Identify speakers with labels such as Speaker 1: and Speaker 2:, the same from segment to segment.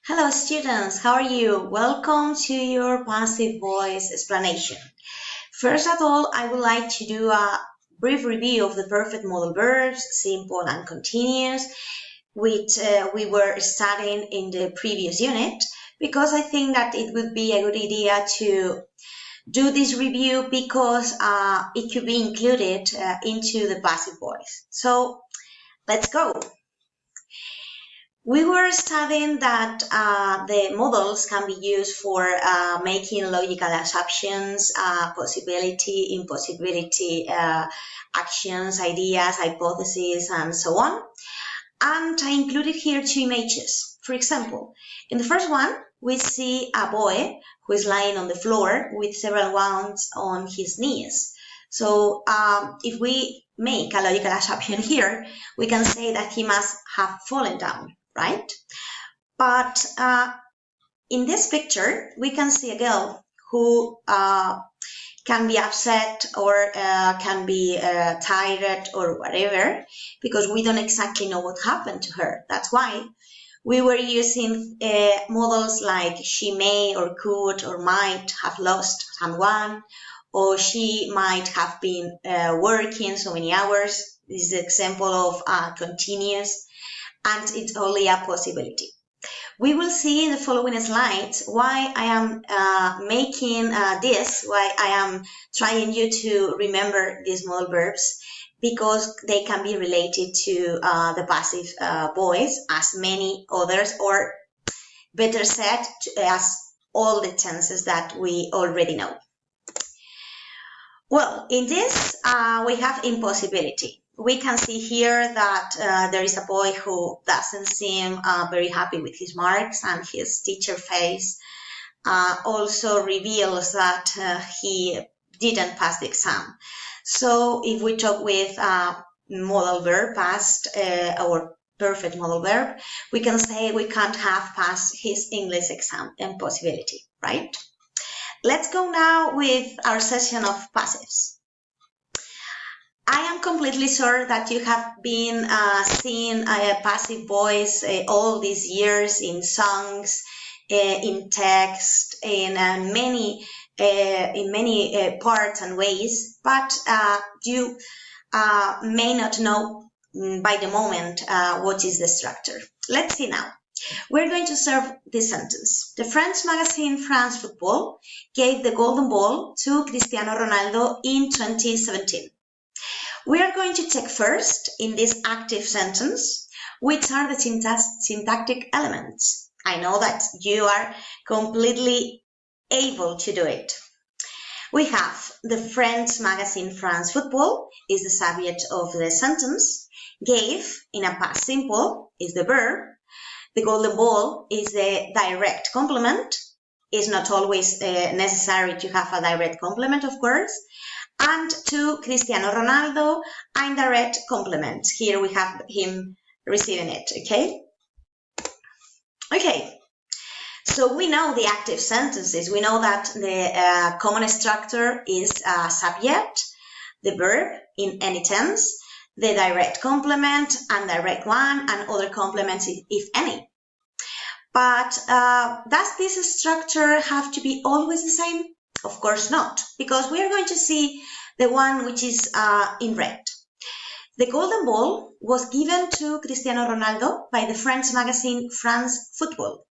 Speaker 1: Hello students, how are you? Welcome to your passive voice explanation. First of all, I would like to do a brief review of the perfect modal verbs, simple and continuous, which we were studying in the previous unit, because I think that it would be a good idea to do this review because it could be included into the passive voice. So let's go. We were studying that the models can be used for making logical assumptions, possibility, impossibility, actions, ideas, hypotheses, and so on. And I included here two images. For example, in the first one, we see a boy who is lying on the floor with several wounds on his knees. So if we make a logical assumption here, we can say that he must have fallen down, right? But in this picture, we can see a girl who can be upset or can be tired or whatever, because we don't exactly know what happened to her. That's why we were using models like she may or could or might have lost someone, or she might have been working so many hours. This is an example of continuous, and it's only a possibility. We will see in the following slides why I am making this, why I am trying you to remember these modal verbs, because they can be related to the passive voice as many others, or better said, as all the tenses that we already know. Well, in this, we have impossibility. We can see here that there is a boy who doesn't seem very happy with his marks, and his teacher face also reveals that he didn't pass the exam. So if we talk with modal verb past or perfect modal verb, we can say we can't have passed his English exam. Impossibility, right? Let's go now with our session of passives. I am completely sure that you have been seeing a passive voice all these years in songs, in text, in many parts and ways, but you may not know by the moment what is the structure. Let's see now. We're going to observe this sentence. The French magazine France Football gave the golden ball to Cristiano Ronaldo in 2017. We are going to check first in this active sentence which are the syntactic elements. I know that you are completely able to do it. We have the French magazine France Football is the subject of the sentence. Gave in a past simple is the verb. The golden ball is the direct complement. It's not always necessary to have a direct complement, of course. And to Cristiano Ronaldo, indirect complement. Here we have him receiving it, okay? Okay, so we know the active sentences. We know that the common structure is subject, the verb in any tense, the direct complement, indirect one, and other complements if any. But does this structure have to be always the same? Of course not, because we are going to see the one which is in red. The golden ball was given to Cristiano Ronaldo by the French magazine France Football.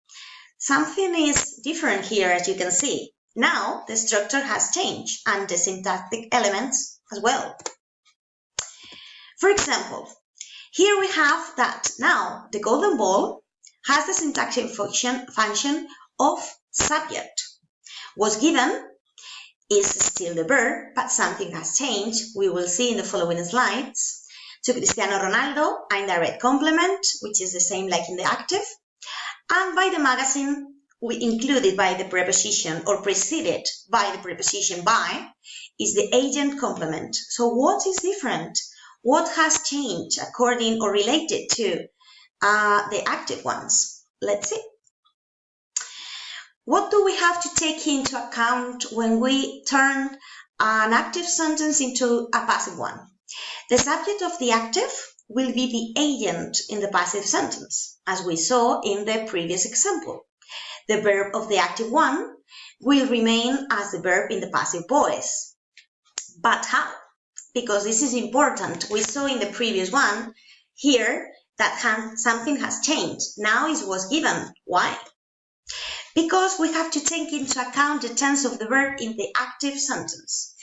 Speaker 1: Something is different here, as you can see. Now the structure has changed and the syntactic elements as well. For example, here we have that now the golden ball has the syntactic function of subject. Was given is still the verb, but something has changed. We will see in the following slides. To Cristiano Ronaldo, indirect complement, which is the same like in the active. And by the magazine, we included by the preposition or preceded by the preposition by is the agent complement. So what is different? What has changed according or related to the active ones? Let's see. What do we have to take into account when we turn an active sentence into a passive one? The subject of the active will be the agent in the passive sentence, as we saw in the previous example. The verb of the active one will remain as the verb in the passive voice. But how? Because this is important. We saw in the previous one here that something has changed. Now it was given. Why? Because we have to take into account the tense of the verb in the active sentence.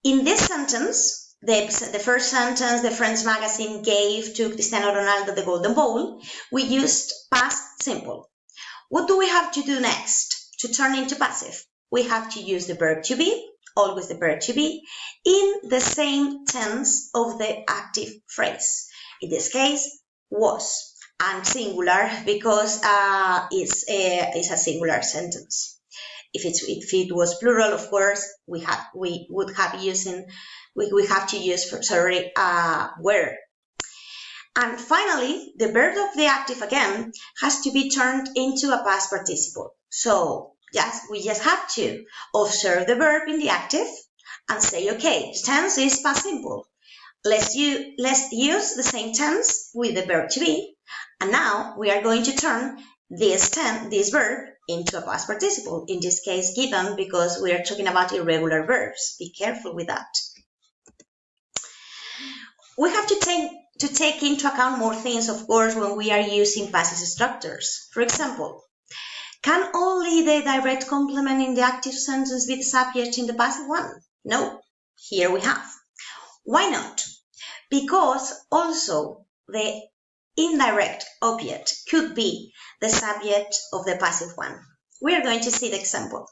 Speaker 1: In this sentence, the first sentence, the Friends magazine gave to Cristiano Ronaldo the golden ball, we used past simple. What do we have to do next to turn into passive? We have to use the verb to be, always the verb to be, in the same tense of the active phrase. In this case, was, and singular because it's a singular sentence. If it was plural, of course, we have to use were. And finally, the verb of the active again has to be turned into a past participle. So we just have to observe the verb in the active and say, okay, the tense is past simple. Let's use the same tense with the verb to be. And now we are going to turn this verb into a past participle. In this case, given, because we are talking about irregular verbs. Be careful with that. We have to take into account more things, of course, when we are using passive structures. For example, can only the direct complement in the active sentence be the subject in the passive one? No. Here we have. Why not? Because also the indirect object could be the subject of the passive one. We are going to see the example.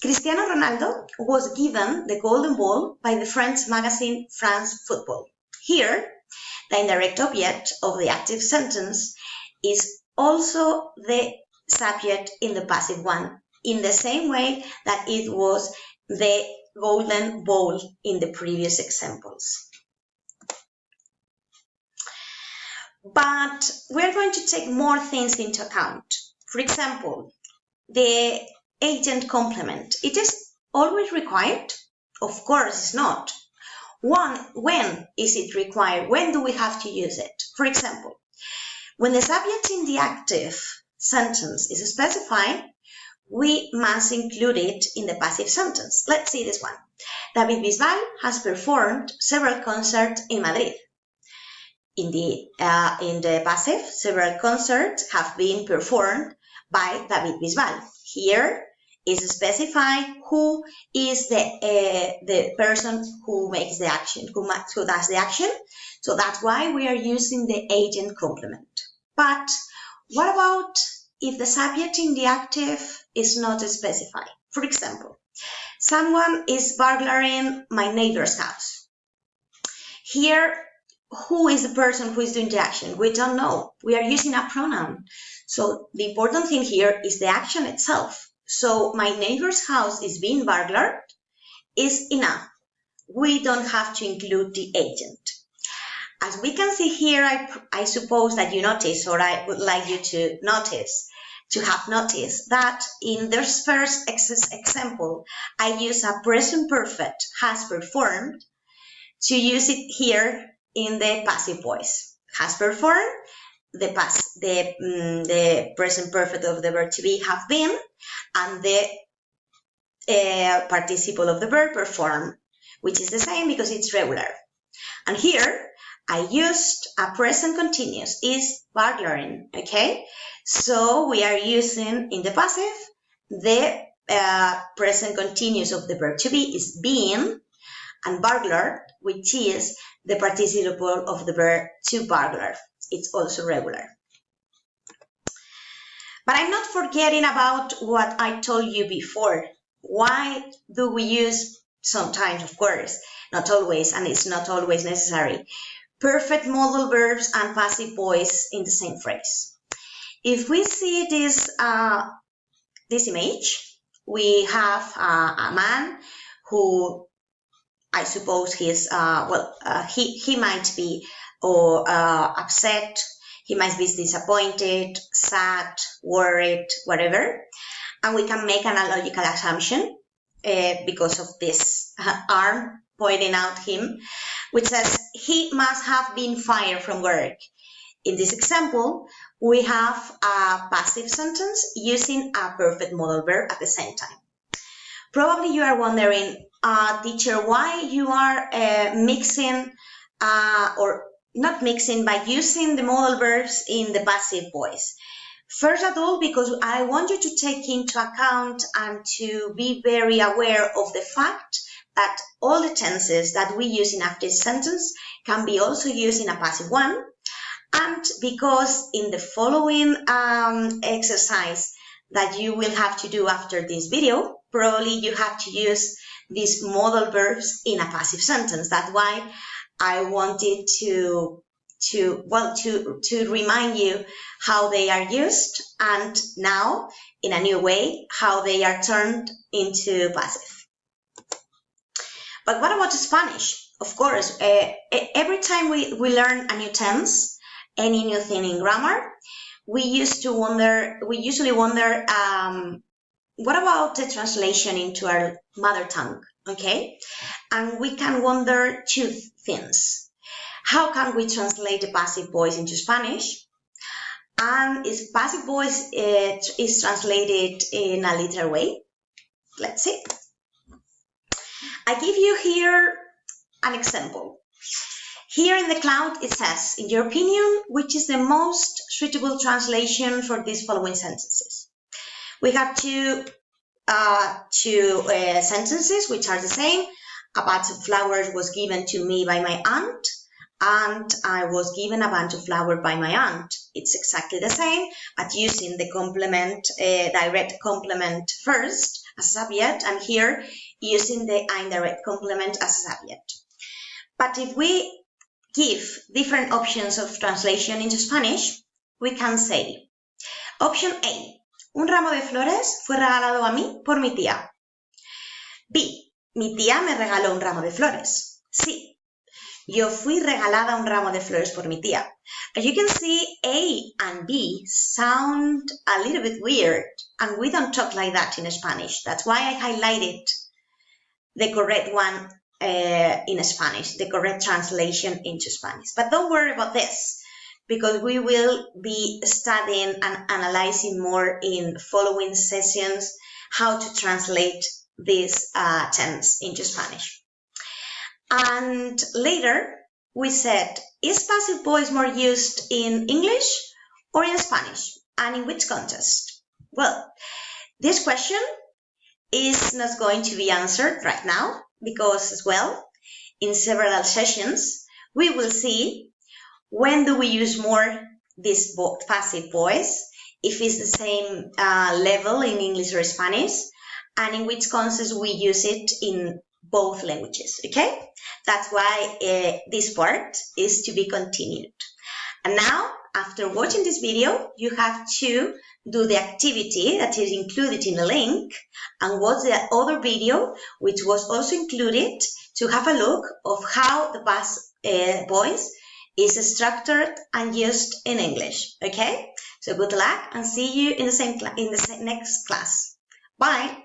Speaker 1: Cristiano Ronaldo was given the golden ball by the French magazine France Football. Here, the indirect object of the active sentence is also the subject in the passive one, in the same way that it was the golden ball in the previous examples. But we're going to take more things into account. For example, the agent complement. It is always required? Of course it's not. When is it required? When do we have to use it? For example, when the subject in the active sentence is specified, we must include it in the passive sentence. Let's see this one. David Bisbal has performed several concerts in Madrid. In the passive, several concerts have been performed by David Bisbal. Here is specified who is the person who makes the action, who does the action. So that's why we are using the agent complement. But what about if the subject in the active is not specified? For example, someone is burglaring my neighbor's house. Here, who is the person who is doing the action? We don't know. We are using a pronoun. So the important thing here is the action itself. So my neighbor's house is being burglared is enough. We don't have to include the agent. As we can see here, I suppose that you notice, or I would like you to have noticed that in this first example, I use a present perfect has performed to use it here in the passive voice. Has performed, the present perfect of the verb to be have been, and the participle of the verb perform, which is the same because it's regular. And here I used a present continuous, is burglaring, okay? So we are using in the passive, the present continuous of the verb to be is being, and burglar, which is the participle of the verb to burglar. It's also regular. But I'm not forgetting about what I told you before. Why do we use sometimes, of course, not always, and it's not always necessary, perfect modal verbs and passive voice in the same phrase? If we see this image, we have a man who, I suppose he's, he might be upset, he might be disappointed, sad, worried, whatever. And we can make an analogical assumption because of this arm pointing out him. which says he must have been fired from work. In this example, we have a passive sentence using a perfect modal verb at the same time. Probably you are wondering, teacher, why you are mixing or not mixing, but using the modal verbs in the passive voice. First of all, because I want you to take into account and to be very aware of the fact that all the tenses that we use in active sentence can be also used in a passive one. And because in the following exercise that you will have to do after this video, probably you have to use these modal verbs in a passive sentence. That's why I wanted to remind you how they are used, and now in a new way how they are turned into passive. But what about Spanish? Of course, every time we learn a new tense, any new thing in grammar, we usually wonder, what about the translation into our mother tongue, okay? And we can wonder two things. How can we translate the passive voice into Spanish? And is passive voice is translated in a literal way? Let's see. I give you here an example. Here in the cloud it says, in your opinion, which is the most suitable translation for these following sentences? We have two sentences which are the same. A bunch of flowers was given to me by my aunt, and I was given a bunch of flowers by my aunt. It's exactly the same, but using the complement, direct complement first as subject, and here using the indirect complement as a subject. But if we give different options of translation into Spanish, we can say, option A, un ramo de flores fue regalado a mí por mi tía. B, mi tía me regaló un ramo de flores. C, yo fui regalada un ramo de flores por mi tía. As you can see, A and B sound a little bit weird, and we don't talk like that in Spanish. That's why I highlighted the correct one in Spanish, the correct translation into Spanish. But don't worry about this, because we will be studying and analyzing more in following sessions how to translate this tense into Spanish. And later we said, is passive voice more used in English or in Spanish, and in which context? Well, this question is not going to be answered right now, because as well, in several sessions, we will see when do we use more this passive voice, if it's the same level in English or Spanish, and in which context we use it in both languages, okay? That's why this part is to be continued. And now, after watching this video, you have to do the activity that is included in the link and watch the other video, which was also included, to have a look of how the passive voice is structured and used in English, okay? So good luck and see you in the next class. Bye.